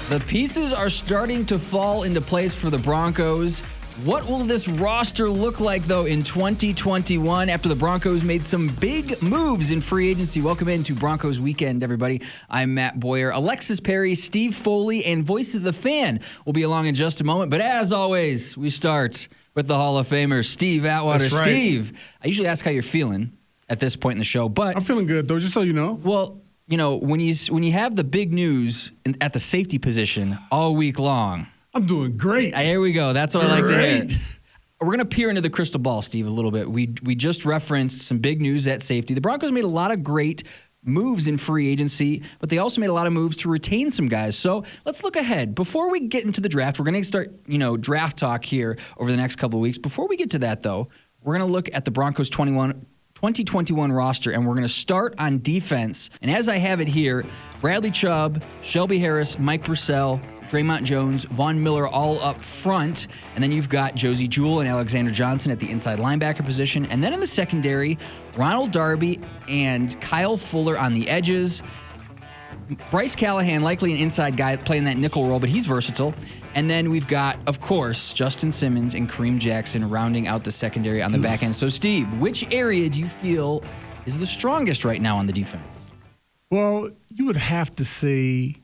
The pieces are starting to fall into place for the Broncos. What will this roster look like, though, in 2021 after the Broncos made some big moves in free agency? Welcome into Broncos Weekend, everybody. I'm Matt Boyer. Alexis Perry, Steve Foley, and Voice of the Fan will be along in just a moment. But as always, we start with the Hall of Famer, Steve Atwater. That's right. Steve, I usually ask how you're feeling at this point in the show, but I'm feeling good, though, just so you know. Well, you know, when you have the big news at the safety position all week long. I'm doing great. Here we go. That's what I like to hear. We're going to peer into the crystal ball, Steve, a little bit. We just referenced some big news at safety. The Broncos made a lot of great moves in free agency, but they also made a lot of moves to retain some guys. So let's look ahead. Before we get into the draft, we're going to start, draft talk here over the next couple of weeks. Before we get to that, though, we're going to look at the Broncos 2021 roster, and we're going to start on defense. And as I have it here, Bradley Chubb, Shelby Harris, Mike Purcell, Draymond Jones, Von Miller all up front. And then you've got Josie Jewell and Alexander Johnson at the inside linebacker position. And then in the secondary, Ronald Darby and Kyle Fuller on the edges. Bryce Callahan, likely an inside guy playing that nickel role, but he's versatile. And then we've got, of course, Justin Simmons and Kareem Jackson rounding out the secondary on the back end. So, Steve, which area do you feel is the strongest right now on the defense? Well, you would have to say,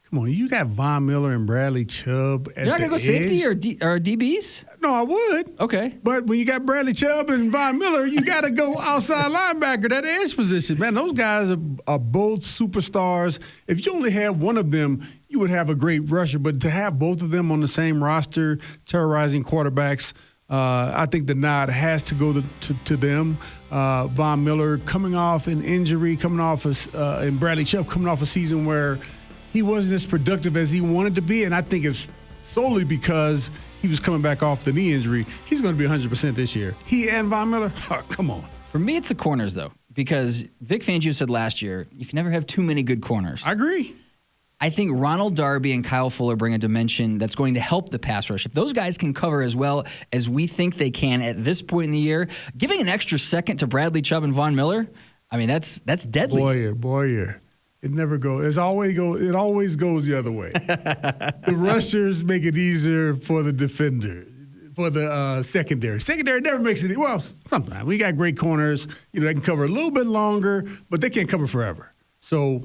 come on, you got Von Miller and Bradley Chubb at the edge. You're not going to go safety or DBs? No, I would. Okay. But when you got Bradley Chubb and Von Miller, you got to go outside linebacker, that edge position. Man, those guys are both superstars. If you only had one of them, you would have a great rusher. But to have both of them on the same roster, terrorizing quarterbacks, I think the nod has to go to them. Von Miller coming off an injury, and Bradley Chubb coming off a season where he wasn't as productive as he wanted to be. And I think it's solely because he was coming back off the knee injury. He's going to be 100% this year. He and Von Miller, come on. For me, it's the corners, though, because Vic Fangio said last year, you can never have too many good corners. I agree. I think Ronald Darby and Kyle Fuller bring a dimension that's going to help the pass rush. If those guys can cover as well as we think they can at this point in the year, giving an extra second to Bradley Chubb and Von Miller, I mean, that's deadly. Boyer. It never goes. It always goes the other way. The rushers make it easier for the defender, for the secondary. Secondary never makes it. Well, sometimes we got great corners. They can cover a little bit longer, but they can't cover forever. So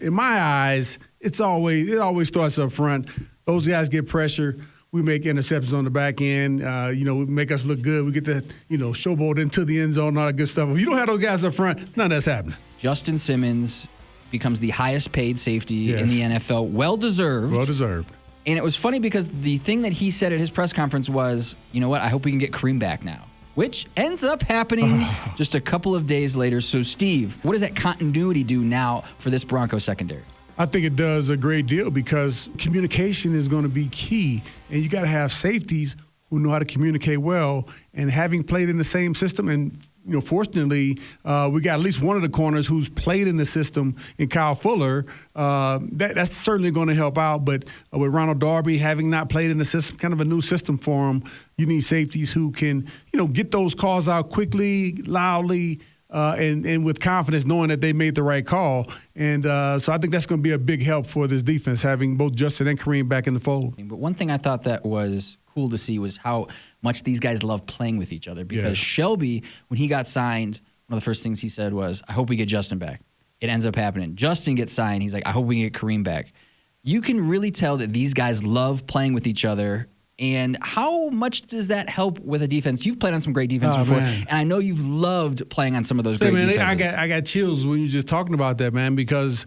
in my eyes, it always starts up front. Those guys get pressure. We make interceptions on the back end. We make us look good. We get to showboat into the end zone and all that good stuff. If you don't have those guys up front, none of that's happening. Justin Simmons becomes the highest paid safety in the NFL. Well-deserved. Well-deserved. And it was funny because the thing that he said at his press conference was, you know what, I hope we can get Kareem back now, which ends up happening just a couple of days later. So, Steve, what does that continuity do now for this Broncos secondary? I think it does a great deal because communication is going to be key, and you got to have safeties who know how to communicate well. And having played in the same system, and fortunately, we got at least one of the corners who's played in the system in Kyle Fuller. That's certainly going to help out. But with Ronald Darby having not played in the system, kind of a new system for him, you need safeties who can, get those calls out quickly, loudly, and with confidence, knowing that they made the right call. And so I think that's going to be a big help for this defense, having both Justin and Kareem back in the fold. But one thing I thought that was cool to see was how much these guys love playing with each other. Because Shelby, when he got signed, one of the first things he said was, I hope we get Justin back. It ends up happening. Justin gets signed. He's like, I hope we get Kareem back. You can really tell that these guys love playing with each other. And how much does that help with a defense? You've played on some great defense before, and I know you've loved playing on some of those great defenses. I got chills when you're just talking about that, man, because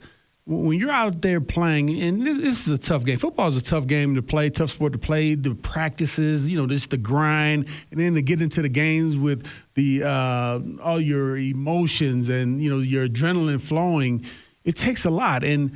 when you're out there playing, and this is a tough game. Football is a tough game to play, tough sport to play. The practices, just the grind, and then to get into the games with the all your emotions and your adrenaline flowing. It takes a lot, and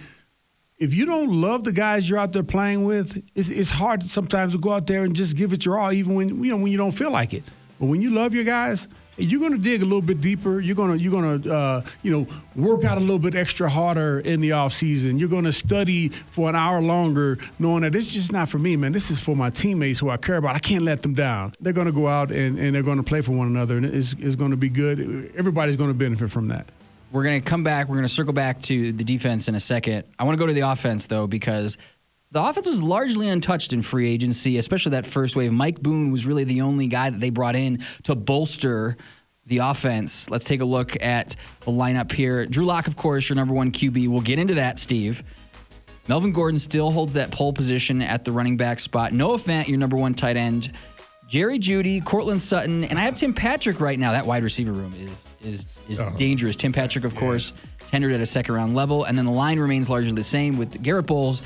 if you don't love the guys you're out there playing with, it's hard sometimes to go out there and just give it your all, even when you don't feel like it. But when you love your guys, you're going to dig a little bit deeper. You're going to work out a little bit extra harder in the off season. You're going to study for an hour longer, knowing that this is just not for me, man. This is for my teammates who I care about. I can't let them down. They're going to go out and they're going to play for one another, and it's going to be good. Everybody's going to benefit from that. We're going to come back. We're going to circle back to the defense in a second. I want to go to the offense, though, because The offense was largely untouched in free agency, especially that first wave. Mike Boone was really the only guy that they brought in to bolster the offense. Let's take a look at the lineup here. Drew Lock, of course, your number one QB. We'll get into that, Steve. Melvin Gordon still holds that pole position at the running back spot. Noah Fant, your number one tight end. Jerry Jeudy, Cortland Sutton, and I have Tim Patrick right now. That wide receiver room is dangerous. Tim Patrick, of course, tendered at a second-round level. And then the line remains largely the same with Garrett Bowles,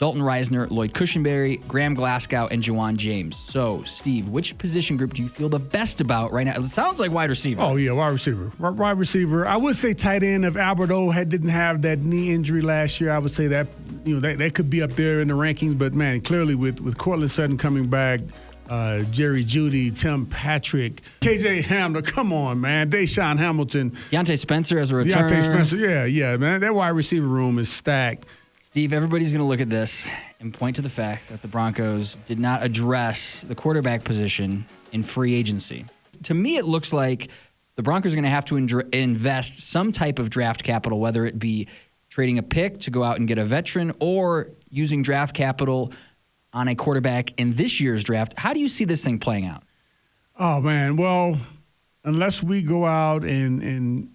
Dalton Reisner, Lloyd Cushenberry, Graham Glasgow, and Juwan James. So, Steve, which position group do you feel the best about right now? It sounds like wide receiver. Oh, yeah, wide receiver. Wide receiver. I would say tight end. If Albert O didn't have that knee injury last year, I would say that that could be up there in the rankings. But, man, clearly with Cortland Sutton coming back, Jerry Jeudy, Tim Patrick, KJ Hamler, come on, man. Deshaun Hamilton. Deontay Spencer as a returner. Deontay Spencer, yeah, man. That wide receiver room is stacked. Steve, everybody's going to look at this and point to the fact that the Broncos did not address the quarterback position in free agency. To me, it looks like the Broncos are going to have to invest some type of draft capital, whether it be trading a pick to go out and get a veteran or using draft capital on a quarterback in this year's draft. How do you see this thing playing out? Oh, man. Well, unless we go out and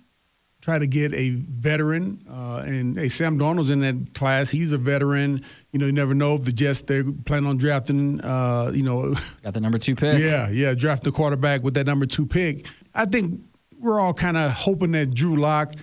try to get a veteran, and hey, Sam Darnold's in that class. He's a veteran. You never know if the Jets, they're planning on drafting, Got the number 2 pick. Yeah, draft the quarterback with that number 2 pick. I think we're all kind of hoping that Drew Lock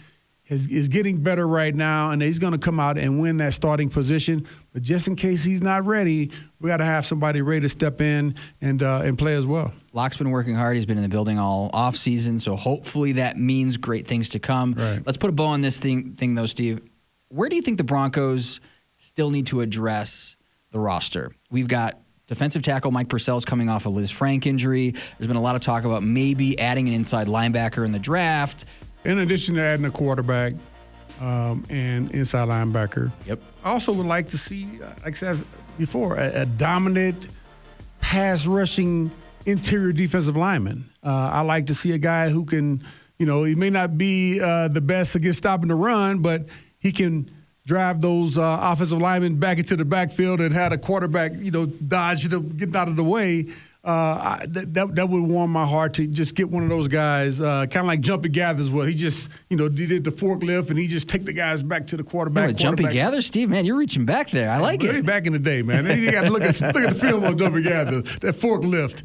is getting better right now, and he's going to come out and win that starting position. But just in case he's not ready, we got to have somebody ready to step in and play as well. Lock's been working hard. He's been in the building all offseason, so hopefully that means great things to come. Right. Let's put a bow on this thing though, Steve. Where do you think the Broncos still need to address the roster? We've got defensive tackle Mike Purcell's coming off a Liz Frank injury. There's been a lot of talk about maybe adding an inside linebacker in the draft. In addition to adding a quarterback and inside linebacker. Yep. I also would like to see, like I said before, a dominant pass-rushing interior defensive lineman. I like to see a guy who can, he may not be the best against stopping the run, but he can drive those offensive linemen back into the backfield and have a quarterback, dodge, getting out of the way. That would warm my heart to just get one of those guys, kind of like Jumpy Gathers, where he just, he did the forklift and he just take the guys back to the quarterback. Jumpy Gathers, Steve, man, you're reaching back there. I like it. Back in the day, man. You got to look at the film on Jumpy Gathers, that forklift.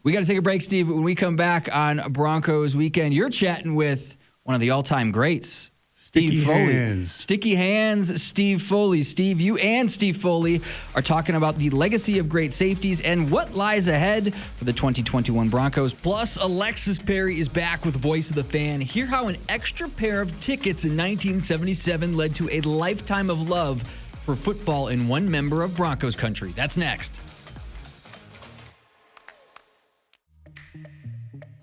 We got to take a break, Steve. When we come back on Broncos Weekend, you're chatting with one of the all-time greats, Steve Foley. Sticky Hands, Steve Foley. Steve, you and Steve Foley are talking about the legacy of great safeties and what lies ahead for the 2021 Broncos. Plus, Alexis Perry is back with Voice of the Fan. Hear how an extra pair of tickets in 1977 led to a lifetime of love for football in one member of Broncos country. That's next.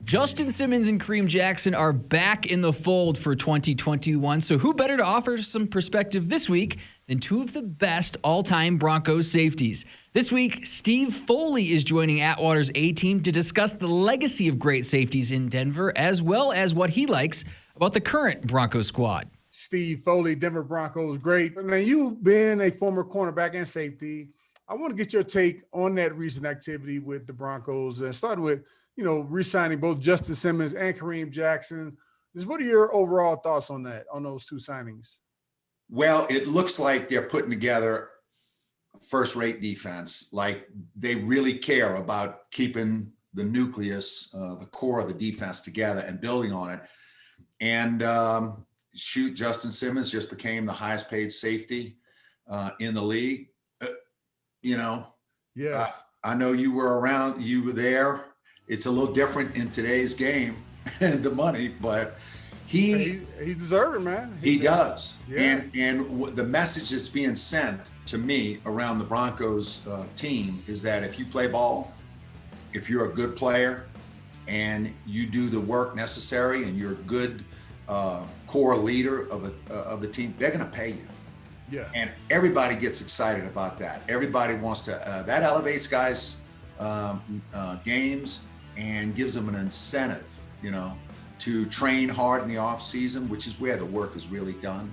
Justin Simmons and Kareem Jackson are back in the fold for 2021, so who better to offer some perspective this week than two of the best all-time Broncos safeties? This week, Steve Foley is joining Atwater's A-Team to discuss the legacy of great safeties in Denver, as well as what he likes about the current Broncos squad. Steve Foley, Denver Broncos, great. Now, you've been a former cornerback and safety. I want to get your take on that recent activity with the Broncos, and starting with re-signing both Justin Simmons and Kareem Jackson. What are your overall thoughts on that, on those two signings? Well, it looks like they're putting together a first-rate defense. Like they really care about keeping the nucleus, the core of the defense together and building on it. And Justin Simmons just became the highest-paid safety in the league. Yes. I know you were around, you were there. It's a little different in today's game and the money, but he's deserving, man. He does. Yeah. And the message that's being sent to me around the Broncos team is that if you play ball, if you're a good player and you do the work necessary and you're a good core leader of the team, they're going to pay you. Yeah. And everybody gets excited about that. Everybody wants to, that elevates guys' games and gives them an incentive, to train hard in the off season, which is where the work is really done,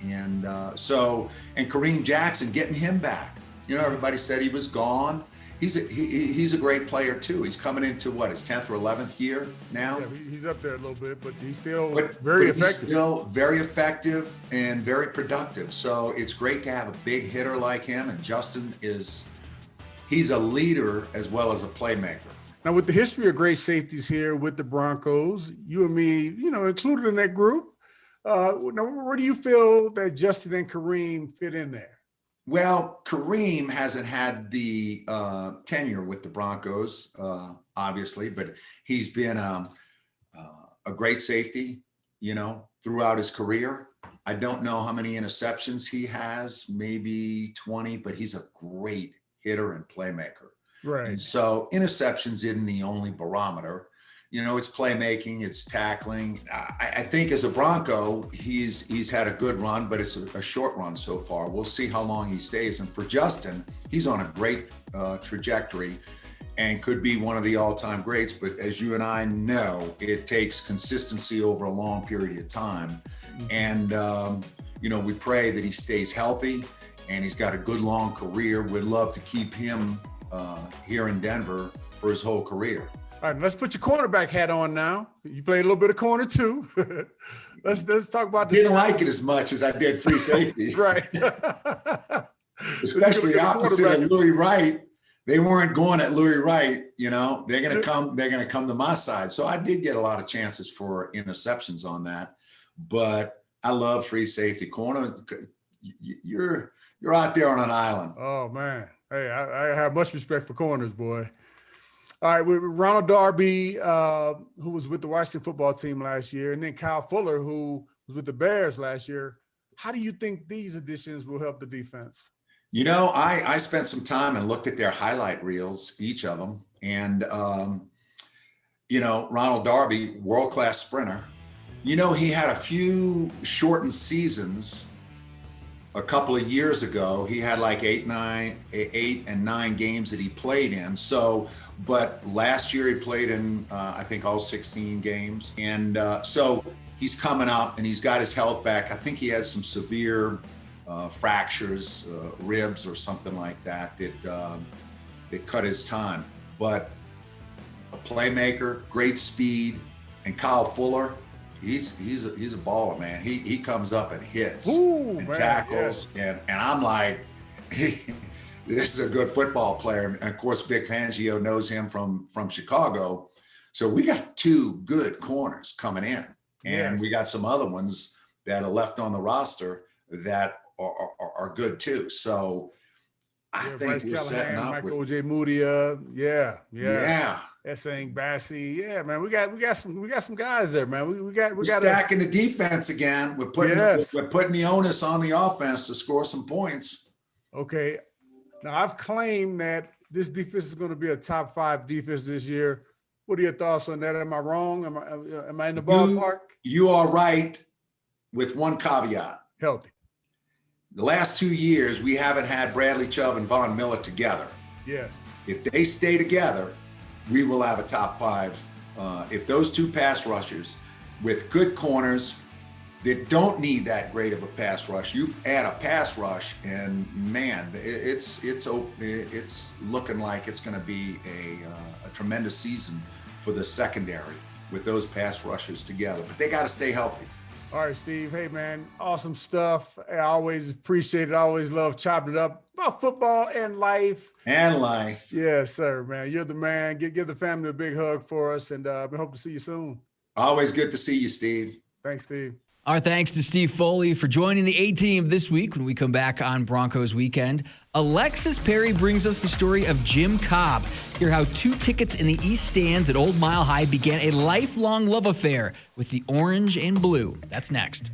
And and Kareem Jackson, getting him back. You know, everybody said he was gone. He's a great player too. He's coming into his 10th or 11th year now. Yeah, he's up there a little bit, but he's still very effective. He's still very effective and very productive. So it's great to have a big hitter like him. And Justin he's a leader as well as a playmaker. Now, with the history of great safeties here with the Broncos, you and me, included in that group. Now, where do you feel that Justin and Kareem fit in there? Well, Kareem hasn't had the tenure with the Broncos, obviously, but he's been a great safety, throughout his career. I don't know how many interceptions he has, maybe 20, but he's a great hitter and playmaker. Right. And so interceptions isn't the only barometer. It's playmaking, it's tackling. I think as a Bronco, he's had a good run, but it's a short run so far. We'll see how long he stays. And for Justin, he's on a great trajectory and could be one of the all-time greats. But as you and I know, it takes consistency over a long period of time. And, we pray that he stays healthy and he's got a good long career. We'd love to keep him here in Denver for his whole career. All right, let's put your cornerback hat on now. You played a little bit of corner too. let's talk about this. Didn't like it as much as I did free safety. Right. Especially opposite of Louis Wright. They weren't going at Louis Wright. They're gonna come to my side. So I did get a lot of chances for interceptions on that. But I love free safety. Corner, you're out there on an island. Oh man. Hey, I have much respect for corners, boy. All right, with Ronald Darby, who was with the Washington football team last year, and then Kyle Fuller, who was with the Bears last year. How do you think these additions will help the defense? I spent some time and looked at their highlight reels, each of them. And, Ronald Darby, world-class sprinter. He had a few shortened seasons a couple of years ago. He had like 8 and 9 games that he played in. But last year he played in, I think, all 16 games. And so he's coming up and he's got his health back. I think he has some severe fractures, ribs or something like that cut his time. But a playmaker, great speed, and Kyle Fuller, he's a baller, man. He comes up and hits and tackles, yes. and I'm like, this is a good football player. And of course, Vic Fangio knows him from Chicago. So we got 2 good corners coming in, and we got some other ones that are left on the roster that are good too. So I think Bryce we're Callahan, setting up Michael with Ojemudia. Yeah. Essang Bassey. Yeah, man. We got some guys there, man. We got stacking the defense again. We're putting the onus on the offense to score some points. Okay. Now I've claimed that this defense is going to be a top 5 defense this year. What are your thoughts on that? Am I wrong? Am I in the ballpark? You are right, with one caveat. Healthy. The last 2 years, we haven't had Bradley Chubb and Von Miller together. Yes. If they stay together, we will have a top 5. If those 2 pass rushers with good corners that don't need that great of a pass rush, you add a pass rush, and man, it's looking like it's going to be a tremendous season for the secondary with those pass rushers together. But they got to stay healthy. All right, Steve. Hey, man, awesome stuff. I always appreciate it. I always love chopping it up about football and life. Yes, sir, man. You're the man. Give the family a big hug for us, and we hope to see you soon. Always good to see you, Steve. Thanks, Steve. Our thanks to Steve Foley for joining the A-Team this week when we come back on Broncos Weekend. Alexis Perry brings us the story of Jim Cobb. Hear how 2 tickets in the East Stands at Old Mile High began a lifelong love affair with the orange and blue. That's next.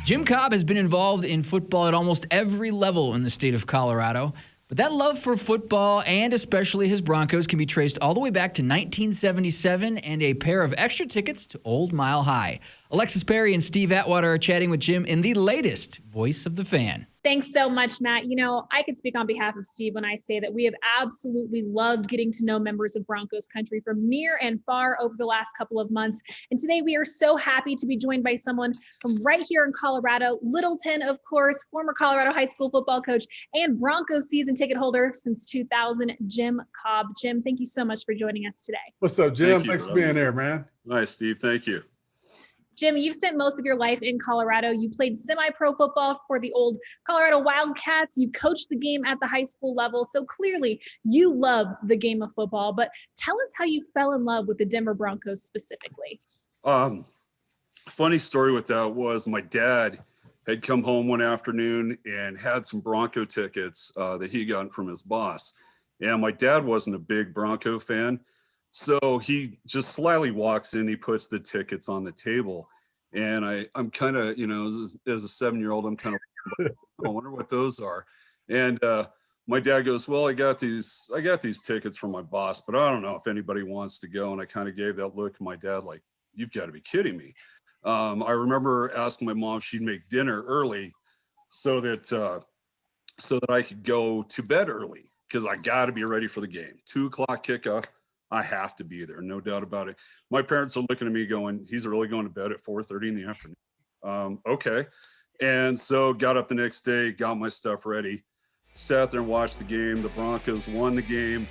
Jim Cobb has been involved in football at almost every level in the state of Colorado. But that love for football, and especially his Broncos, can be traced all the way back to 1977 and a pair of extra tickets to Old Mile High. Alexis Perry and Steve Atwater are chatting with Jim in the latest Voice of the Fan. Thanks so much, Matt. I could speak on behalf of Steve when I say that we have absolutely loved getting to know members of Broncos country from near and far over the last couple of months. And today we are so happy to be joined by someone from right here in Colorado, Littleton, of course, former Colorado high school football coach and Broncos season ticket holder since 2000, Jim Cobb. Jim, thank you so much for joining us today. What's up, Jim? Thanks for being here, man. Nice, Steve. Thank you. Jim, you've spent most of your life in Colorado. You played semi-pro football for the old Colorado Wildcats. You coached the game at the high school level. So clearly you love the game of football, but tell us how you fell in love with the Denver Broncos specifically. Funny story with that was my dad had come home one afternoon and had some Bronco tickets that he got from his boss. And my dad wasn't a big Bronco fan. So he just slyly walks in, he puts the tickets on the table. And I'm kind of, as a 7-year-old, I'm kind of, I wonder what those are. And my dad goes, well, I got these tickets from my boss, but I don't know if anybody wants to go. And I kind of gave that look at my dad, like, you've got to be kidding me. I remember asking my mom if she'd make dinner early so that I could go to bed early because I got to be ready for the game. 2:00 kickoff. I have to be there, no doubt about it. My parents are looking at me going, he's really going to bed at 4:30 in the afternoon. Okay. And so got up the next day, got my stuff ready, sat there and watched the game. The Broncos won the game.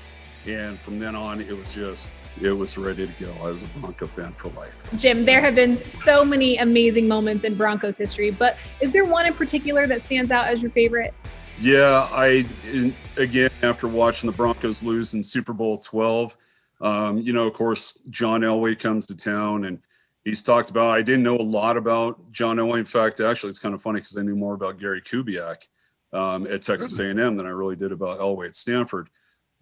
And from then on, it was ready to go. I was a Bronco fan for life. Jim, there have been so many amazing moments in Broncos history, but is there one in particular that stands out as your favorite? Yeah, again, after watching the Broncos lose in Super Bowl 12, of course, John Elway comes to town and he's talked about, I didn't know a lot about John Elway. In fact, actually, it's kind of funny because I knew more about Gary Kubiak at Texas A&M than I really did about Elway at Stanford.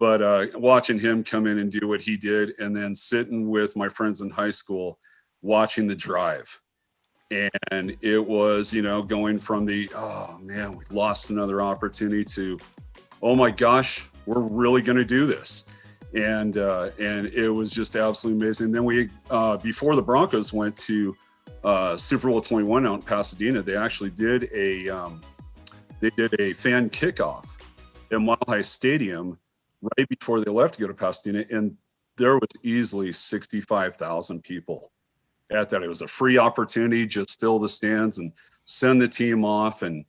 But watching him come in and do what he did and then sitting with my friends in high school, watching the drive. And it was, going from oh man, we lost another opportunity to, oh my gosh, we're really going to do this. And it was just absolutely amazing. Then we, before the Broncos went to Super Bowl 21 out in Pasadena, they actually did a fan kickoff at Mile High Stadium right before they left to go to Pasadena, and there was easily 65,000 people at that. It was a free opportunity, just fill the stands and send the team off, and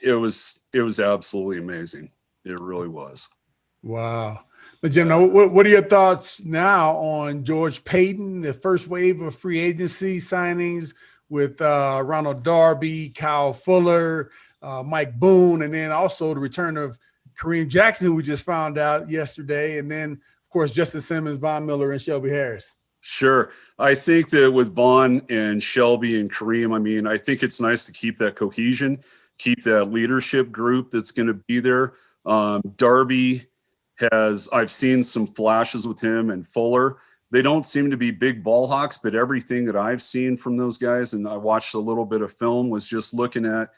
it was absolutely amazing. It really was. Wow. But Jim, now what are your thoughts now on George Payton, the first wave of free agency signings with Ronald Darby, Kyle Fuller, Mike Boone, and then also the return of Kareem Jackson, who we just found out yesterday, and then, of course, Justin Simmons, Von Miller, and Shelby Harris? Sure. I think that with Von and Shelby and Kareem, I think it's nice to keep that cohesion, keep that leadership group that's going to be there. Darby I've seen some flashes with him and Fuller. They don't seem to be big ball hawks, but everything that I've seen from those guys, and I watched a little bit of film, was just looking at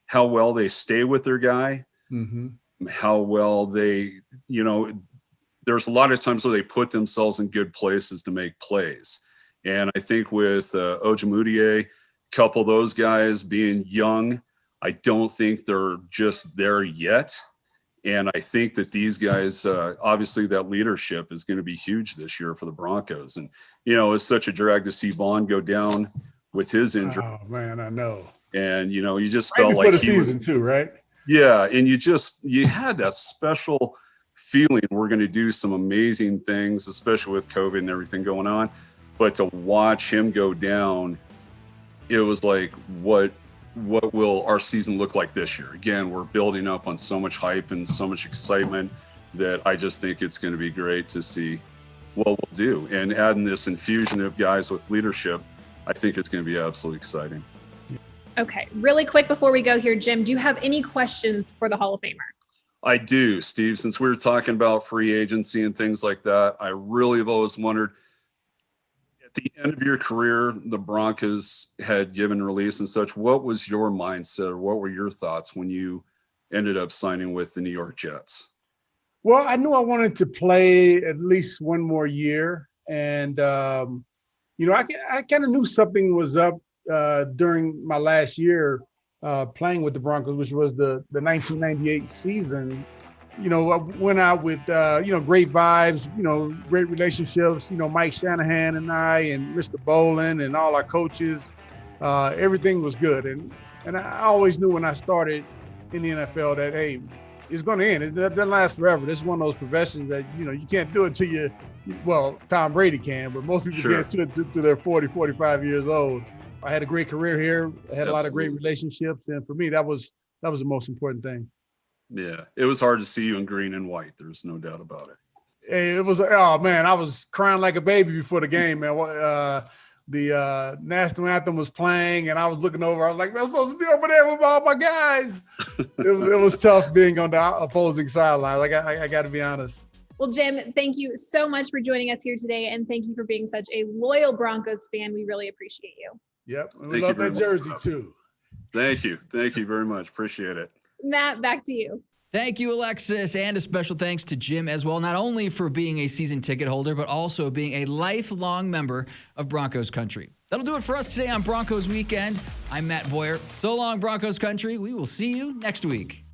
how well they stay with their guy. Mm-hmm. How well they, there's a lot of times where they put themselves in good places to make plays. And I think with Ojemudia, couple of those guys being young, I don't think they're just there yet. And I think that these guys, obviously that leadership is going to be huge this year for the Broncos. And, it's such a drag to see Vaughn go down with his injury. Oh, man, I know. And, you just felt like the season too, right? Yeah, and you had that special feeling we're going to do some amazing things, especially with COVID and everything going on. But to watch him go down, it was like, what will our season look like this year? Again, we're building up on so much hype and so much excitement that I just think it's going to be great to see what we'll do. And adding this infusion of guys with leadership, I think it's going to be absolutely exciting. Okay, really quick before we go here, Jim, do you have any questions for the Hall of Famer? I do, Steve. Since we were talking about free agency and things like that, I really have always wondered, at the end of your career, the Broncos had given release and such. What was your mindset, or what were your thoughts when you ended up signing with the New York Jets? Well, I knew I wanted to play at least one more year. And, I kind of knew something was up during my last year playing with the Broncos, which was the 1998 season, I went out with, great vibes, great relationships, Mike Shanahan and I and Mr. Bolin and all our coaches. Everything was good. And I always knew when I started in the NFL that, hey, it's going to end. It doesn't last forever. This is one of those professions that, you can't do it till Tom Brady can, but most people Sure. get to their 40, 45 years old. I had a great career here. I had a lot of great relationships. And for me, that was the most important thing. Yeah, it was hard to see you in green and white. There's no doubt about it. Hey, it was, oh man, I was crying like a baby before the game, man. The national anthem was playing, and I was looking over. I was like, man, I'm supposed to be over there with all my guys. it was tough being on the opposing sidelines. I got to be honest. Well, Jim, thank you so much for joining us here today, and thank you for being such a loyal Broncos fan. We really appreciate you. Yep, and we love that jersey too. Thank you very much. Appreciate it. Matt, back to you. Thank you, Alexis, and a special thanks to Jim as well, not only for being a season ticket holder, but also being a lifelong member of Broncos Country. That'll do it for us today on Broncos Weekend. I'm Matt Boyer. So long, Broncos Country. We will see you next week.